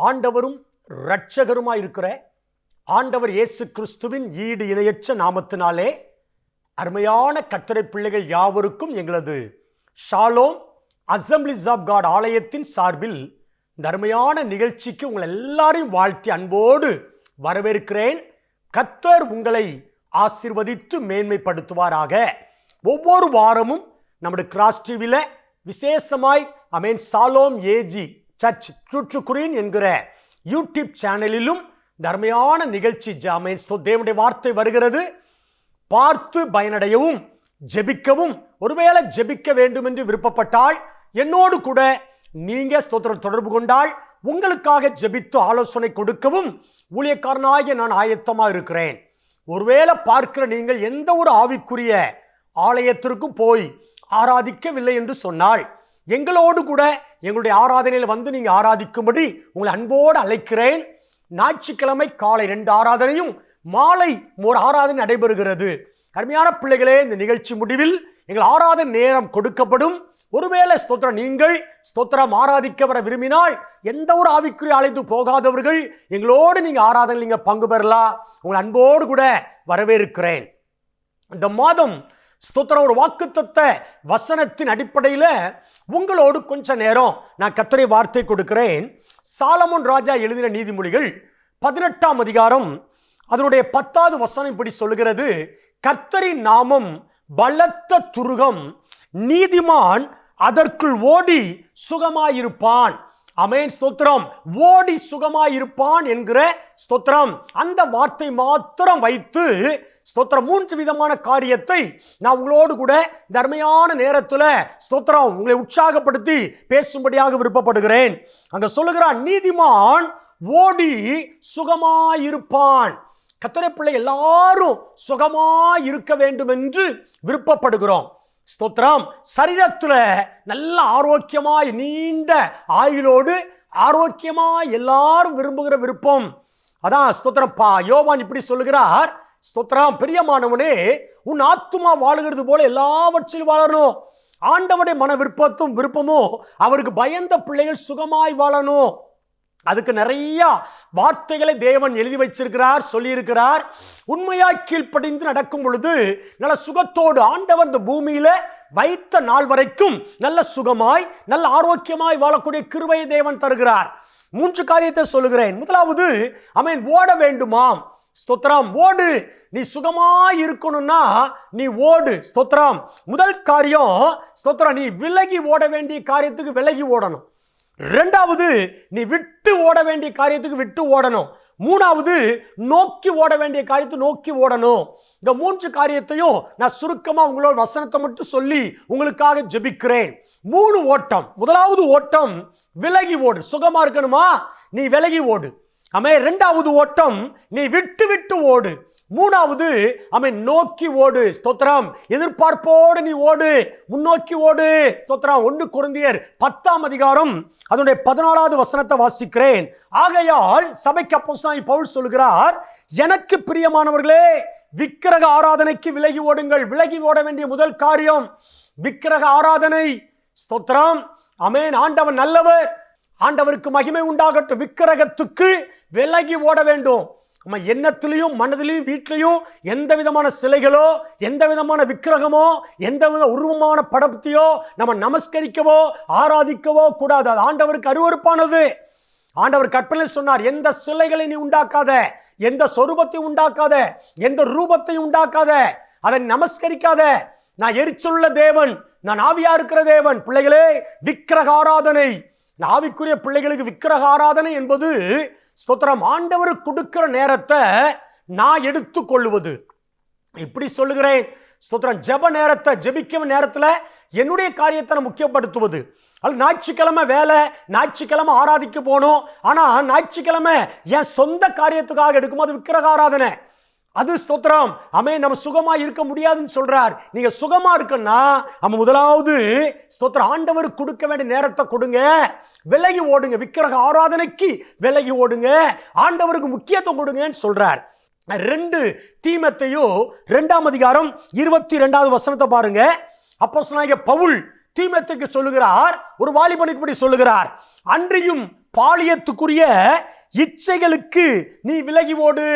ஆண்டவரும் இரட்சகருமாய் இருக்கிற ஆண்டவர் இயேசு கிறிஸ்துவின் ஈடு இணையற்ற நாமத்தினாலே அருமையான கர்த்தரை பிள்ளைகள் யாவருக்கும் எங்களது ஷாலோம் அசம்பிளிஸ் ஆஃப் காட் ஆலயத்தின் சார்பில் இந்த அருமையான நிகழ்ச்சிக்கு உங்களை எல்லாரையும் வாழ்த்தி அன்போடு வரவேற்கிறேன். கர்த்தர் உங்களை ஆசீர்வதித்து மேன்மைப்படுத்துவாராக. ஒவ்வொரு வாரமும் நம்முடைய கிராஸ் டிவியில் விசேஷமாய் ஷாலோம் ஏஜி சர்ச் ட்ரூ என்கிற யூடியூப் சேனலிலும் தர்மையான நிகழ்ச்சி தேவனுடைய வார்த்தை வருகிறது. பார்த்து பயனடையவும் ஜெபிக்கவும், ஒருவேளை ஜெபிக்க வேண்டும் என்று விருப்பப்பட்டால் என்னோடு கூட நீங்க ஸ்தோத்திரம் தொடர்பு கொண்டால் உங்களுக்காக ஜெபித்து ஆலோசனை கொடுக்கவும் ஊழியக்காரனாகிய நான் ஆயத்தமாக இருக்கிறேன். ஒருவேளை பார்க்கிற நீங்கள் எந்த ஒரு ஆவிக்குரிய ஆலயத்திற்கும் போய் ஆராதிக்கவில்லை என்று சொன்னால் எங்களோடு கூட எங்களுடைய ஆராதனையில் வந்து நீங்கள் ஆராதிக்கும்படி உங்களை அன்போடு அழைக்கிறேன். ஞாயிற்றுக்கிழமை காலை 2 ஆராதனையும் மாலை 1 ஆராதனை நடைபெறுகிறது. அருமையான பிள்ளைகளே, இந்த நிகழ்ச்சி முடிவில் எங்கள் ஆராதனை நேரம் கொடுக்கப்படும். ஒருவேளை ஸ்தோத்திரம் நீங்கள் ஸ்தோத்திரம் ஆராதிக்க வர விரும்பினால் எந்த ஒரு ஆவிக்குரிய அழைத்து போகாதவர்கள் எங்களோடு நீங்கள் ஆராதனை நீங்கள் பங்கு பெறலாம். உங்களை அன்போடு கூட வரவேற்கிறேன். இந்த மாதம் ஸ்தோத்திரம் ஒரு வாக்குத்தத்த வசனத்தின் அடிப்படையில் உங்களோடு கொஞ்ச நேரம் நான் கர்த்தருடைய வார்த்தை கொடுக்கிறேன். சாலமோன் ராஜா எழுதின நீதிமொழிகள் 18ஆம் அதிகாரம் அதனுடைய 10வது வசனம் இப்படி சொல்லுகிறது: கர்த்தரின் நாமம் பலத்த துருகம், நீதிமான் அதற்குள் ஓடி சுகமாயிருப்பான். ஆமென், ஸ்தோத்திரம். ஓடி சுகமாயிருப்பான் என்கிற ஸ்தோத்திரம் அந்த வார்த்தை மாத்திரம் வைத்து ஸ்தோத்திரம் 3 விதமான காரியத்தை நான் உங்களோடு கூட தர்மையான நேரத்தில் ஸ்தோத்திரம் உங்களை உற்சாகப்படுத்தி பேசும்படியாக விருப்பப்படுகிறேன். அங்க சொல்லுகிறான், நீதிமான் ஓடி சுகமாயிருப்பான். கர்த்தருடைய பிள்ளை எல்லாரும் சுகமாயிருக்க வேண்டும் என்று விருப்பப்படுகிறோம். ஸ்தோத்திரம். சரீரத்தில் நல்ல ஆரோக்கியமாய் நீண்ட ஆயுளோடு ஆரோக்கியமாய் எல்லாரும் விரும்புகிற விருப்பம் அதான். ஸ்தோத்திரம். யோவான் இப்படி சொல்லுகிறார், ஸ்தோத்திரம், பிரியமானவனே, உன் ஆத்துமா வாழுகிறது போல எல்லாவற்றிலும் வாழணும். ஆண்டவனுடைய மன விருப்பமோ அவருக்கு பயந்த பிள்ளைகள் சுகமாய் வாழணும். அதுக்கு நிறைய வார்த்தைகளை தேவன் எழுதி வச்சிருக்கிறார், சொல்லியிருக்கிறார். உண்மையாய் கீழ்ப்படிந்து நடக்கும் பொழுது நல்ல சுகத்தோடு ஆண்டவர் இந்த பூமியில வைத்த நாள் வரைக்கும் நல்ல சுகமாய் நல்ல ஆரோக்கியமாய் வாழக்கூடிய கிருபையை தேவன் தருகிறார். 3 காரியத்தை சொல்லுகிறேன். முதலாவது, ஓட வேண்டுமாம். ஸ்தோத்திரம். ஓடு. நீ சுகமாய் இருக்கணும்னா நீ ஓடு. ஸ்தோத்திரம். முதல் காரியம் ஸ்தோத்திரம், நீ விலகி ஓட வேண்டிய காரியத்துக்கு விலகி ஓடணும். 2வது, நீ விட்டு ஓட வேண்டிய காரியத்துக்கு விட்டு ஓடணும். 3வது, நோக்கி ஓட வேண்டிய காரியத்தை நோக்கி ஓடணும். இந்த 3 காரியத்தையும் நான் சுருக்கமா உங்களோட வசனத்தை மட்டும் சொல்லி உங்களுக்காக ஜெபிக்கிறேன். 3 ஓட்டம். முதலாவது ஓட்டம் விலகி ஓடு. சுகமா இருக்கணுமா, நீ விலகி ஓடு. 2வது ஓட்டம், நீ விட்டு விட்டு ஓடு. 3வது, நோக்கி ஓடு. ஸ்தோத்திரம். எதிர்பார்ப்போடு நீ ஓடு, முன்னோக்கி ஓடு. ஸ்தோத்திரம். 1 கொரிந்தியர் 10ஆம் அதிகாரம் அதனுடைய 14வது வசனத்தை வாசிக்கிறேன். ஆகையால் சபைக்கு அப்போஸ்தலனாகிய பவுல் சொல்கிறார், எனக்கு பிரியமானவர்களே, விக்கிரக ஆராதனைக்கு விலகி ஓடுங்கள். விலகி ஓட வேண்டிய முதல் காரியம் விக்கிரக ஆராதனை. ஸ்தோத்திரம். ஆண்டவன் நல்லவர், ஆண்டவருக்கு மகிமை உண்டாகட்டும். விக்கிரகத்துக்கு விலகி ஓட வேண்டும். நம்ம எண்ணத்திலையும் மனதிலையும் வீட்டிலையும் எந்த விதமான சிலைகளோ எந்த விதமான விக்கிரகமோ எந்த வித உருவமான படத்தையோ நம்ம நமஸ்கரிக்கவோ ஆராதிக்கவோ கூடாது. அது ஆண்டவருக்கு அருவருப்பானது. ஆண்டவர் கற்பனை சொன்னார், எந்த சிலைகளை நீ உண்டாக்காத, எந்த சொரூபத்தை உண்டாக்காத, எந்த ரூபத்தை உண்டாக்காத, அதை நமஸ்கரிக்காத. நான் எரிச்சலுள்ள தேவன், நான் ஆவியா இருக்கிற தேவன். பிள்ளைகளே, விக்கிரக ஆராதனை, ஆவிக்குரிய பிள்ளைகளுக்கு விக்கிரக ஆராதனை என்பது ஸ்தோத்திரம் ஆண்டவருக்கு கொடுக்கிற நேரத்தை நான் எடுத்துக் கொள்ளுவது. இப்படி சொல்லுகிறேன், ஸ்தோத்திரம், ஜெப நேரத்தை ஜெபிக்க நேரத்தில் என்னுடைய காரியத்தை நான் முக்கியப்படுத்துவது. அது ஞாயிற்றுக்கிழமை வேலை, ஞாயிற்றுக்கிழமை ஆராதிக்க போகணும். ஆனால் ஞாயிற்றுக்கிழமை என் சொந்த காரியத்துக்காக எடுக்கும்போது விக்கிரக ஆராதனை. அது ஸ்தோத்திரம். நம்ம சுகமா இருக்க முடியாதுன்னு சொல்றார். நீங்க சுகமா இருக்குன்னா முதலாவது ஸ்தோத்திரம் ஆண்டவருக்கு கொடுக்க வேண்டிய நேரத்தை கொடுங்க. விலகி ஓடுங்க. விக்கிரக ஆராதனைக்கு விலகி ஓடுங்க. ஆண்டவருக்கு முக்கியத்துவம் கொடுங்கன்னு சொல்றார். 2 தீமோத்தேயு 2ஆம் அதிகாரம் 22வது வசனத்தை பாருங்க. அப்போஸ்தலனாகிய பவுல் தீமோத்தேயுக்கு சொல்லுகிறார், ஒரு வாலிபனுக்கு இப்படி சொல்லுகிறார், அன்றியும் பாலியத்துக்குரிய இச்சைகளுக்கு நீ விலகி ஓடு.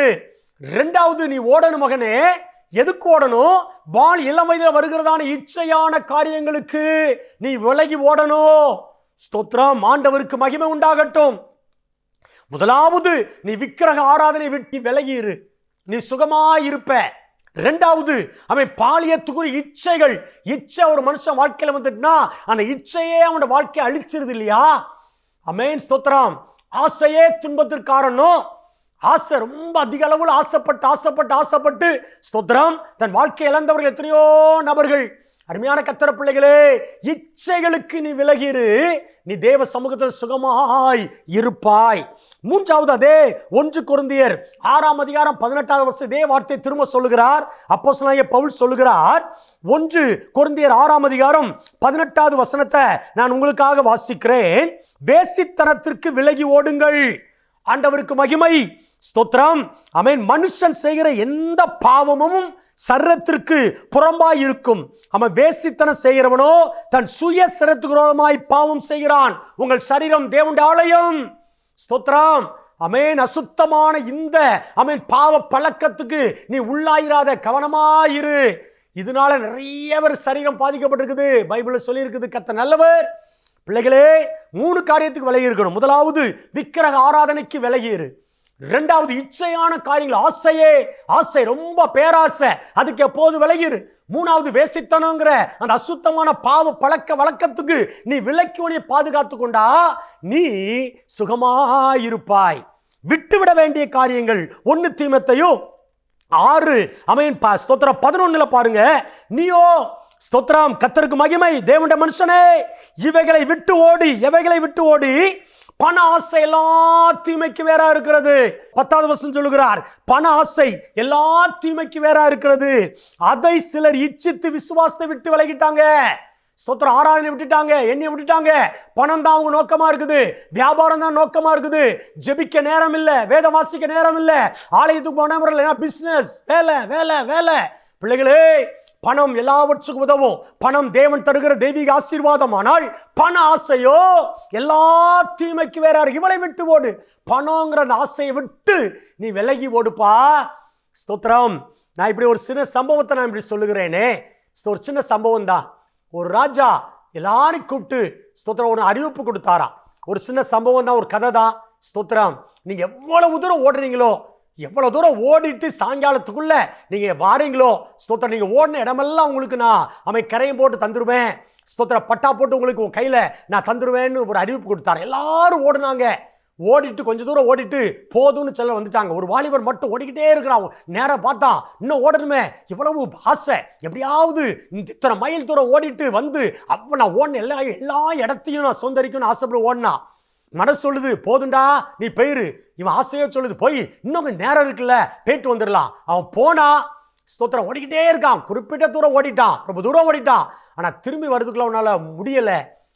இரண்டாவது, நீ ஓடணும் மகனே. எதுக்கு ஓடணும்? இளம் வயதில் வருகிறதான இச்சையான காரியங்களுக்கு நீ விலகி ஓடணும். ஸ்தோத்திரம், ஆண்டவருக்கு மகிமை உண்டாகட்டும். முதலாவது, நீ விக்கிரக ஆராதனை விட்டு விலகிரு, நீ சுகமாயிருப்ப. இரண்டாவது, அவன் பாலியத்துக்குரிய இச்சை ஒரு மனுஷன் வாழ்க்கையில வந்துட்டுனா அந்த இச்சையே அவனோட வாழ்க்கையை அழிச்சிருது இல்லையா? ஆமென், ஸ்தோத்திரம். ஆசையே துன்பத்திற்கு காரணம். ஆசை, ரொம்ப அதிக அளவில் ஆசைப்பட்டு ஸ்தோத்திரம் தன் வாழ்க்கை இழந்தவர்கள் எத்தனையோ நபர்கள். அருமையான கர்த்தர் பிள்ளைகளே, இச்சைகளுக்கு நீ விலகிரு, நீ தேவ சமூகத்தில் சுகமாய் இருப்பாய். மூன்றாவது, அதே 1 கொரிந்தியர் 6 அதிகாரம் 18வது வசனம் இதே வார்த்தை திரும்ப சொல்லுகிறார். அப்போஸ்தலனாகிய பவுல் சொல்லுகிறார். 1 கொரிந்தியர் 6 அதிகாரம் 18வது வசனத்தை நான் உங்களுக்காக வாசிக்கிறேன். வேசித்தனத்திற்கு விலகி ஓடுங்கள். ஆண்டவருக்கு மகிமை, ஸ்தோத்திரம். ஆமென். மனுஷன் செய்கிற எந்த பாவமும் சரீரத்திற்கு புறம்பாய் இருக்கும். அவன் வேசித்தனம் செய்கிறவனோ தன் சுய சரீரத்துக்கு விரோதமாய் பாவம் செய்கிறான். உங்கள் சரீரம் தேவனுடைய ஆலயம். ஸ்தோத்திரம். ஆமென். அசுத்தமான இந்த பாவ பழக்கத்துக்கு நீ உள்ளாயிராத, கவனமாயிரு. இதனால நிறைய பேர் சரீரம் பாதிக்கப்பட்டிருக்குது. பைபிள்ல சொல்லி இருக்குது. கர்த்தர் நல்லவர். பிள்ளைகளே, 3 காரியத்துக்கு விலகி இருக்கணும். முதலாவது, விக்கிரக ஆராதனைக்கு விலகிரு. இரண்டாவது, இச்சையான காரியங்கள், ஆசை, ரொம்ப பேராசை, அதுக்கு எப்போது விலகிரு. மூணாவது, வேசித்தனங்கிற அந்த அசுத்தமான பாவ பழக்க வழக்கத்துக்கு நீ விலக்கி பாதுகாத்து கொண்டா நீ சுகமாயிருப்பாய். விட்டுவிட வேண்டிய காரியங்கள் 1 தீமோத்தேயு 6 ஸ்தோத்திரம் 11 பாருங்க. நீயோ, ஸ்தோத்திரம், கர்த்தருக்கு மகிமை, தேவனுடைய மனுஷனே, எவைகளை விட்டு ஓடி பண ஆசை எல்லா தீமைக்கு வேறா இருக்கிறது. 10வது வசனம் சொல்லுகிறார், பண ஆசை எல்லா தீமைக்கு வேறா இருக்கிறது. அதை சிலர் இச்சித்து விசுவாசத்தை விட்டு விலகிட்டாங்க. ஸ்தோத்திரம், ஆராதனை விட்டுட்டாங்க, எண்ணெயை விட்டுட்டாங்க. பணம் தான் அவங்க நோக்கமா இருக்குது, வியாபாரம் தான் நோக்கமா இருக்குது. ஜெபிக்க நேரம் இல்லை, வேதம் வாசிக்க நேரம் இல்லை, ஆலயத்துக்கு போன முறையில் பிசினஸ், வேலை. பிள்ளைகளே, பணம் எல்லாவற்றுக்கும் உதவும். பணம் தேவன் தருகிற தெய்வீக ஆசீர்வாதம். ஆனால் பண ஆசையோ எல்லா தீமைக்கு வேற. இவளை விட்டு ஓடு. பணங்கிற அந்த ஆசையை விட்டு நீ விலகி ஓடுப்பா. ஸ்தோத்திரம். நான் இப்படி ஒரு சின்ன சம்பவத்தை நான் இப்படி சொல்லுகிறேனே, ஒரு சின்ன சம்பவம் தான். ஒரு ராஜா எல்லாரையும் கூப்பிட்டு ஸ்தோத்திரம் ஒரு அறிவிப்பு கொடுத்தாராம். ஒரு சின்ன சம்பவம் தான், ஒரு கதை தான். ஸ்தோத்திரம். நீங்க எவ்வளவு தூரம் ஓடுறீங்களோ, எவ்வளவு தூரம் ஓடிட்டு சாயங்காலத்துக்குள்ள நீங்க வாரீங்களோ, ஸ்தோத்திரம், நீங்க ஓடின இடமெல்லாம் உங்களுக்கு நான் கரையும் போட்டு தந்துருவேன். ஸ்தோத்திரம், பட்டா போட்டு உங்களுக்கு உங்க கையில நான் தந்துருவேன்னு ஒரு அறிவிப்பு கொடுத்தாரு. எல்லாரும் ஓடுனாங்க. ஓடிட்டு கொஞ்ச தூரம் ஓடிட்டு போதும்னு சொல்ல வந்துட்டாங்க. ஒரு வாலிபர் மட்டும் ஓடிக்கிட்டே இருக்கிறான். நேரம் பார்த்தா இன்னும் ஓடணுமே, இவ்வளவு ஆசை, எப்படியாவது இத்தனை மைல் தூரம் ஓடிட்டு வந்து நான் ஓடின எல்லா இடத்தையும் நான் சொந்தரிக்கணும்னு ஆசைப்பட்டு ஓடினா. மனசு சொல்லுது, போதுண்டா நீ போயிரு. இவன் ஆசையோ சொல்லுது, போய் இன்னும் கொஞ்சம் நேரம் இருக்குல்ல, போயிட்டு வந்துடலாம். அவன் போனா, ஸ்தோத்திரம், ஓடிக்கிட்டே இருக்கான். குறிப்பிட்ட தூரம் ஓடிட்டான், ரொம்ப தூரம் ஓடிட்டான். ஆனா திரும்பி வரதுக்குள்ள அவனால முடியல.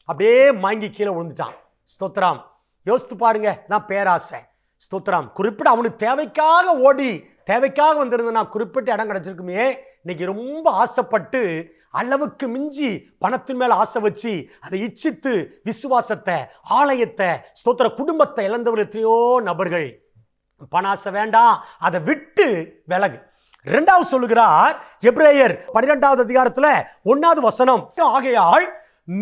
அப்படியே மாங்கி கீழே விழுந்துட்டான். ஸ்தோத்திரம். யோசித்து பாருங்க, நான் பேராசை. ஸ்தோத்திரம். குறிப்பிட்ட அவனுக்கு தேவைக்காக வந்திருந்தா குறிப்பிட்ட இடம் கிடைச்சிருக்குமே. இன்னைக்கு ரொம்ப ஆசைப்பட்டு அளவுக்கு மிஞ்சி பணத்தின் மேல ஆசை வச்சு அதை இச்சித்து விசுவாசத்தை, ஆலயத்தை, ஸ்தோத்திர குடும்பத்தை இழந்தவர்கள் எத்தனையோ நபர்கள். பண ஆசை வேண்டாம், அதை விட்டு விலகு. 2வது சொல்லுகிறார் எபிரேயர் 12வது அதிகாரத்துல 1வது வசனம், ஆகையால்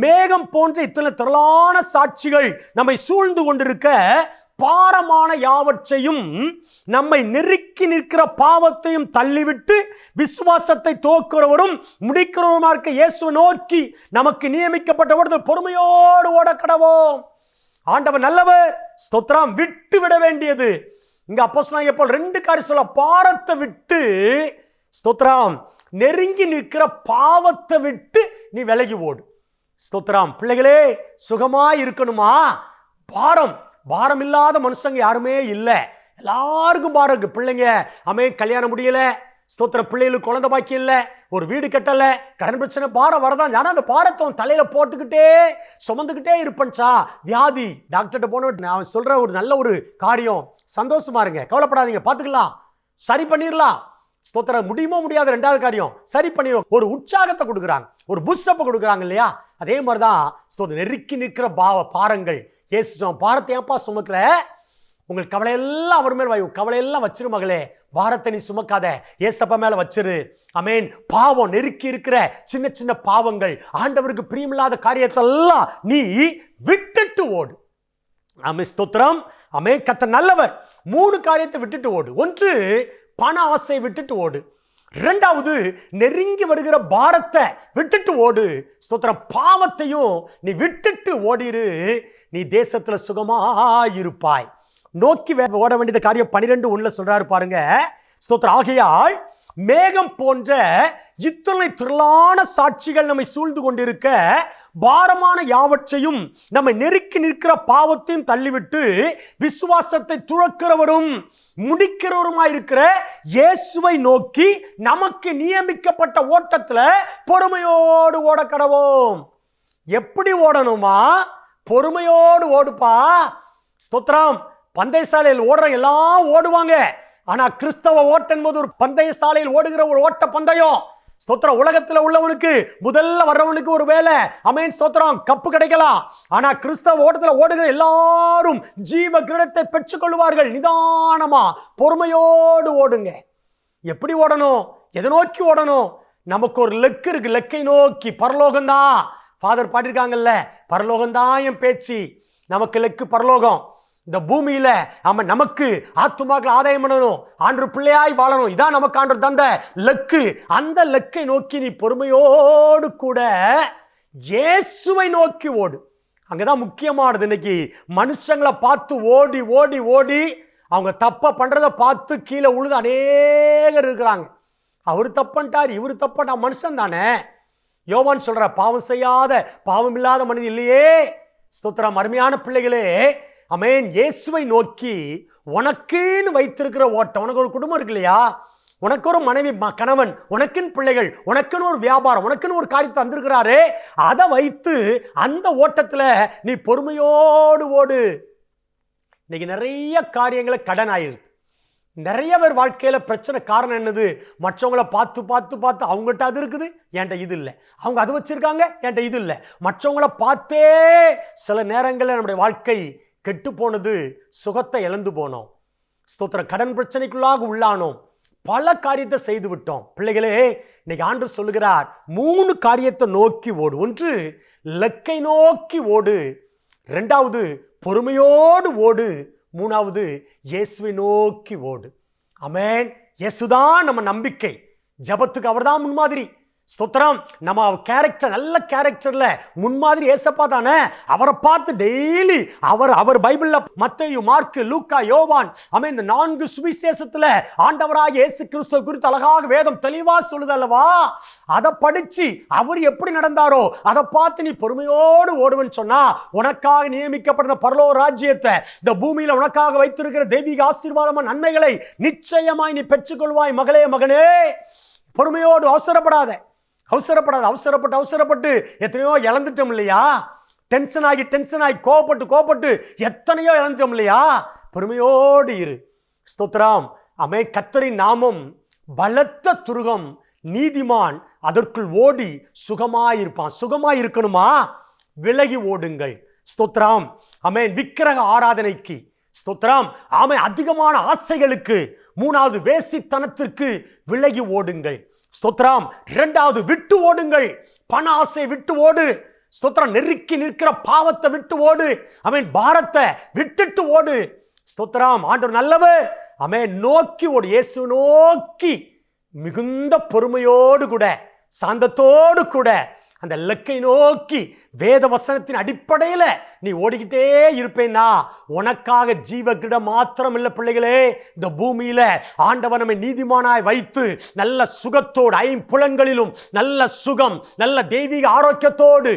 மேகம் போன்ற இத்தனை திரளான சாட்சிகள் நம்மை சூழ்ந்து கொண்டிருக்க பாரமான யாவற்றையும் நம்மை நெருக்கி நிற்கிற பாவத்தையும் தள்ளிவிட்டு விசுவாசத்தை துவக்குறவரும் முடிக்கிறவருமா இருக்க இயேசுவை நோக்கி நமக்கு நியமிக்கப்பட்ட பொறுமையோடு ஓட கடவோம். ஆண்டவர் நல்லவர். ஸ்தோத்திரம். விட்டு விட வேண்டியது இங்க அப்போஸ்தலனாகிய பவுல் 2 காரியம் சொல்ல, பாரத்தை விட்டு, ஸ்தோத்திரம், நெருங்கி நிற்கிற பாவத்தை விட்டு நீ விலகி ஓடு. ஸ்தோத்திரம். பிள்ளைகளே, சுகமாய் இருக்கணுமா? பாரம் இல்லாத மனுஷங்க யாருமே இல்லை. எல்லாருக்கும் பாரம் இருக்கு. பிள்ளைங்க கல்யாணம் முடியல, ஸ்தோத்திர, பிள்ளைகளுக்கு குழந்தை பாக்கி இல்லை, ஒரு வீடு கட்டல, கடன் பிரச்சனை, பாரம் வரதான். ஆனா அந்த பாரத்தை தலையில போட்டுக்கிட்டே சுமந்துக்கிட்டே இருப்பேன்ச்சா. வியாதி, டாக்டர்கிட்ட போன நான் சொல்ற ஒரு நல்ல ஒரு காரியம், சந்தோஷமா இருங்க, கவலைப்படாதீங்க, பார்த்துக்கலாம், சரி பண்ணிடலாம். ஸ்தோத்திர. முடியுமோ முடியாத 2வது காரியம், சரி பண்ணிடுவோம். ஒரு உற்சாகத்தை கொடுக்குறாங்க, ஒரு பூஸ்டப்பை கொடுக்குறாங்க இல்லையா? அதே மாதிரிதான் நெருக்கி நிற்கிற பாரங்கள், இயேசு பாரத்தை ஏன்பா சுமக்கிற, உங்கள் கவலையெல்லாம் அவர் மேல் கவலையெல்லாம் வச்சிரு மகளே, பாரத்தை நீ சுமக்காத, ஏசப்பா மேல வச்சிரு. ஆமென். பாவம் நெருக்கி இருக்கிற சின்ன சின்ன பாவங்கள், ஆண்டவருக்கு பிரியமில்லாத காரியத்தெல்லாம் நீ விட்டுட்டு ஓடு. ஆமென், ஸ்தோத்திரம். ஆமென். கர்த்தர் நல்லவர். 3 காரியத்தை விட்டுட்டு ஓடு. 1, பண ஆசை விட்டுட்டு ஓடு. 2வது, நெருங்கி வருகிற பாரத்தை விட்டுட்டு ஓடு. ஸ்தோத்திரம். பாவத்தையும் நீ விட்டுட்டு ஓடிரு, நீ தேசத்துல சுகமாயிருப்பாய். நோக்கி ஓட வேண்டியது காரியம் 12:1 சொல்றாரு பாருங்க. ஸ்தோத்திரம். ஆகையால் மேகம் போன்ற இத்தனை திரளான சாட்சிகள் நம்மை சூழ்ந்து கொண்டிருக்க, பாரமான யாவற்றையும் நம்மை நெருக்கி நிற்கிற பாவத்தையும் தள்ளிவிட்டு விசுவாசத்தை துறக்கிறவரும் முடிக்கிறவருமாயிருக்கிற இயேசுவை நோக்கி நமக்கு நியமிக்கப்பட்ட ஓட்டத்துல பொறுமையோடு ஓட கடவோம். எப்படி ஓடணுமா? பொறுமையோடு ஓடுப்பா. ஸ்தோத்திரம். பந்தய சாலையில் ஓடுற எல்லாம் ஓடுவாங்க. ஆனா கிறிஸ்தவ ஓட்டம் என்பது ஒரு பந்தய சாலையில் ஓடுகிற ஒரு ஓட்ட பந்தயம். ஸ்தோத்திரம். உலகத்துல உள்ளவனுக்கு, முதல்ல வர்றவனுக்கு ஒரு வேலை, ஆமென், ஸ்தோத்திரம், கப்பு கிடைக்கலாம். ஆனா கிறிஸ்தவ ஓட்டத்துல ஓடுகிற எல்லாரும் ஜீவ கிரீடத்தை பெற்றுக் கொள்வார்கள். நிதானமா பொறுமையோடு ஓடுங்க. எப்படி ஓடணும்? எதை நோக்கி ஓடணும்? நமக்கு ஒரு லெக்கு இருக்கு. லெக்கை நோக்கி. பரலோகம்தான். ஃபாதர் பாடிருக்காங்கல்ல, பரலோகம்தான் என் பேச்சு. நமக்கு லெக்கு பரலோகம். இந்த பூமியில நமக்கு ஆத்துமாக்கள் ஆதாயம் பண்ணணும், ஆண்டு பிள்ளையாய் வாழணும். இதான் நமக்கு ஆண்டு தந்த லெக்கு. அந்த லெக்கை நோக்கி நீ பொறுமையோடு கூட இயேசுவை நோக்கி ஓடு. அங்கதான் முக்கியமானது. இன்னைக்கு மனுஷங்களை பார்த்து ஓடி ஓடி ஓடி அவங்க தப்ப பண்றதை பார்த்து கீழே உழுது அநேகர் இருக்கிறாங்க. அவரு தப்பன்ட்டார், இவரு தப்பன்ட்டா. மனுஷன் தானே. யோவான் சொல்ற, பாவம் செய்யாத பாவம் இல்லாத மனிதன் இல்லையே. ஸ்தோத்திரம். அருமையான பிள்ளைகளே, ஆமென், இயேசுவை நோக்கி உனக்குன்னு வைத்திருக்கிற ஓட்டம். உனக்கு ஒரு குடும்பம் இருக்கு இல்லையா? உனக்கு ஒரு மனைவி, கணவன், உனக்குன்னு பிள்ளைகள், உனக்குன்னு ஒரு வியாபாரம், உனக்குன்னு ஒரு காரியத்தை தந்திருக்கிறாரே, அதை வைத்து அந்த ஓட்டத்துல நீ பொறுமையோடு ஓடு. இன்னைக்கு நிறைய காரியங்களை கடன் ஆயிடுது. நிறைய பேர் வாழ்க்கையில பிரச்சனை. காரணம் என்னது? மற்றவங்களை பார்த்து பார்த்து பார்த்து அவங்ககிட்ட அது இருக்குது, என்கிட்ட இது இல்லை. அவங்க அது வச்சிருக்காங்க, என்கிட்ட இது இல்லை. மற்றவங்களை பார்த்தே சில நேரங்களில் நம்முடைய வாழ்க்கை கெட்டு போனது. சுகத்தை இழந்து போனோம். ஸ்தோத்திரம். கடன் பிரச்சனைக்குள்ளாக உள்ளானோம். பல காரியத்தை செய்து விட்டோம். பிள்ளைகளே, இன்னைக்கு ஆண்டவர் சொல்லுகிறார், 3 காரியத்தை நோக்கி ஓடு. 1, லெக்கை நோக்கி ஓடு. 2வது, பொறுமையோடு ஓடு. 3வது, இயேசுவை நோக்கி ஓடு. ஆமென். இயேசுதான் நம்ம நம்பிக்கை. ஜபத்துக்கு அவர்தான் முன்மாதிரி. ஸ்தோத்திரம். நம்ம கேரக்டர், நல்ல கேரக்டர்ல முன்மாதிரி ஏசப்பா தானே. அவரை பார்த்து டெய்லி அவர் பைபிள்ல மத்தேயு, மார்க்கு, லூக்கா, யோவான், ஆமென், இந்த 4 சுவிசேஷத்துல ஆண்டவராகிய இயேசு கிறிஸ்துவை குறித்து அழகாக வேதம் தெளிவா சொல்லுது அல்லவா? அதை படிச்சு அவர் எப்படி நடந்தாரோ அதை பார்த்து நீ பொறுமையோடு ஓடுவன்னு சொன்னா, உனக்காக நியமிக்கப்பட்ட பரலோக ராஜ்யத்தை, இந்த பூமியில உனக்காக வைத்திருக்கிற தெய்வீக ஆசீர்வாதமான நன்மைகளை நிச்சயமாய் நீ பெற்றுக்கொள்வாய். மகளே, மகனே, பொறுமையோடு. அவசரப்பட்டு எத்தனையோ இழந்துட்டோம் இல்லையா? டென்ஷன் ஆகி கோபப்பட்டு எத்தனையோ இழந்துட்டோம் இல்லையா? பொறுமையோடு இரு. ஸ்தோத்திரம். ஆமென். கர்த்தரின் நாமம் பலத்த துருகம், நீதிமான் அதற்குள் ஓடி சுகமாயிருப்பான். சுகமாயிருக்கணுமா? விலகி ஓடுங்கள். ஸ்தோத்திரம். ஆமென். விக்கிரக ஆராதனைக்கு, ஸ்தோத்திரம், ஆமென், அதிகமான ஆசைகளுக்கு, 3வது வேசித்தனத்திற்கு விலகி ஓடுங்கள். ஸ்தோத்திரம். 2வது, விட்டு ஓடுங்கள். பண ஆசை விட்டு ஓடு. ஸ்தோத்திரம். நெருக்கி நிற்கிற பாவத்தை விட்டு ஓடு. ஆமென். பாரத்தை விட்டுட்டு ஓடு. ஸ்தோத்திரம். ஆண்டவர் நல்லவர். ஆமென். நோக்கி ஓடு. இயேசு நோக்கி மிகுந்த பொறுமையோடு கூட, சாந்தத்தோடு கூட அந்த இலக்கை நோக்கி வேத வசனத்தின் அடிப்படையில் நீ ஓடிக்கிட்டே இருப்பேன்னா, உனக்காக ஜீவ கிரீட மாத்திரம் இல்லை பிள்ளைகளே, இந்த பூமியில ஆண்டவர் நம்மை நீதிமானாய் வைத்து நல்ல சுகத்தோடு, 5 புலன்களிலும் நல்ல சுகம், நல்ல தெய்வீக ஆரோக்கியத்தோடு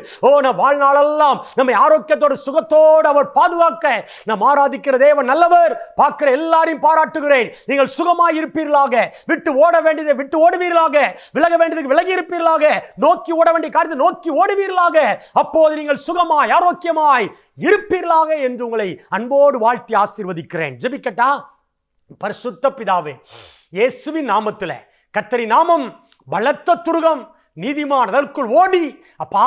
நம் வாழ்நாளெல்லாம் நம்மை ஆரோக்கியத்தோடு சுகத்தோடு அவர் பாதுகாக்க நாம் ஆராதிக்கிற தேவன் நல்லவர். பார்க்கிற எல்லாரையும் பாராட்டுகிறேன். நீங்கள் சுகமாய் இருப்பீர்களாக. விட்டு ஓட வேண்டியதை விட்டு ஓடுவீர்களாக. விலக வேண்டியதுக்கு விலகி இருப்பீர்களாக. நோக்கி ஓட வேண்டிய காரியத்தை நோக்கி ஓடுவீர்களாக. அப்போது நீங்கள் சுகமாய் ஆரோக்கியமாய் இருப்பீர்களாக என்று உங்களை அன்போடு வாழ்த்தி ஆசீர்வதிக்கிறேன். ஜெபிக்கட்டா? பரிசுத்த பிதாவே, இயேசுவின் நாமத்திலே, கர்த்தரின் நாமம் பலத்த துருகம், நீதிமான் அதற்குள் ஓடி. அப்பா,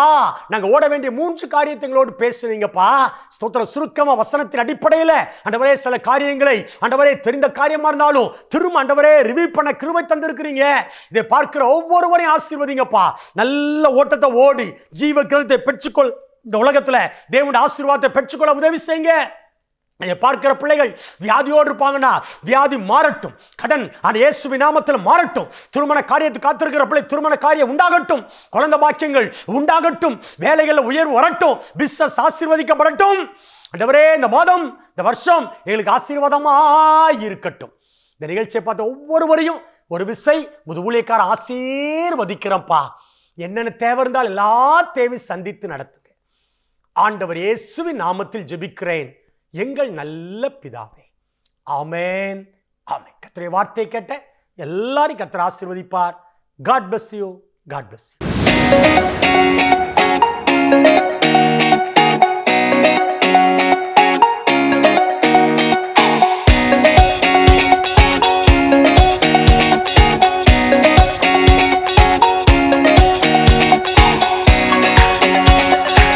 நாங்க ஓட வேண்டிய 3 காரியத்தை எங்களோடு பேசுவீங்கப்பா. ஸ்தோத்திரம். சுருக்கமா வசனத்தின் அடிப்படையில் ஆண்டவரே சில காரியங்களை ஆண்டவரே தெரிந்த காரியமா இருந்தாலும் திரும்ப ஆண்டவரே ரிவ்யூ பண்ண கிருபை தந்திருக்கிறீங்க. இதை பார்க்கிற ஒவ்வொருவரையும் ஆசீர்வதிங்கப்பா. நல்ல ஓட்டத்தை ஓடி ஜீவ கிரகத்தை பெற்றுக்கொள். இந்த உலகத்துல தேவனுடைய ஆசீர்வாதத்தை பெற்றுக்கொள்ள உதவி செய்யுங்க. பார்க்கிற பிள்ளைகள் வியாதியோடு இருப்பாங்கன்னா வியாதி மாறட்டும். கடன் அந்த இயேசுவின் நாமத்தில் மாறட்டும். திருமண காரியத்துக்கு காத்திருக்கிற பிள்ளை திருமண காரியம் உண்டாகட்டும். குழந்தை பாக்கியங்கள் உண்டாகட்டும். வேலைகளில் உயர்வு வரட்டும். பிசினஸ் ஆசீர்வதிக்கப்படட்டும். ஆண்டவரே, இந்த மாதம் இந்த வருஷம் எங்களுக்கு ஆசீர்வாதமாய் இருக்கட்டும். இந்த நிகழ்ச்சியை பார்த்த ஒவ்வொருவரையும் ஒரு விசை முது ஊழியக்கார ஆசீர்வதிக்கிறப்பா. என்னென்ன தேவை இருந்தால் எல்லா தேவையும் சந்தித்து நடத்துங்க. ஆண்டவர் இயேசுவின் நாமத்தில் ஜெபிக்கிறேன், எங்கள் நல்ல பிதாவே. ஆமென், ஆமென். கர்த்தருடைய வார்த்தையை கேட்ட எல்லாரையும் கர்த்தர் ஆசீர்வதிப்பார். God bless you. God bless you.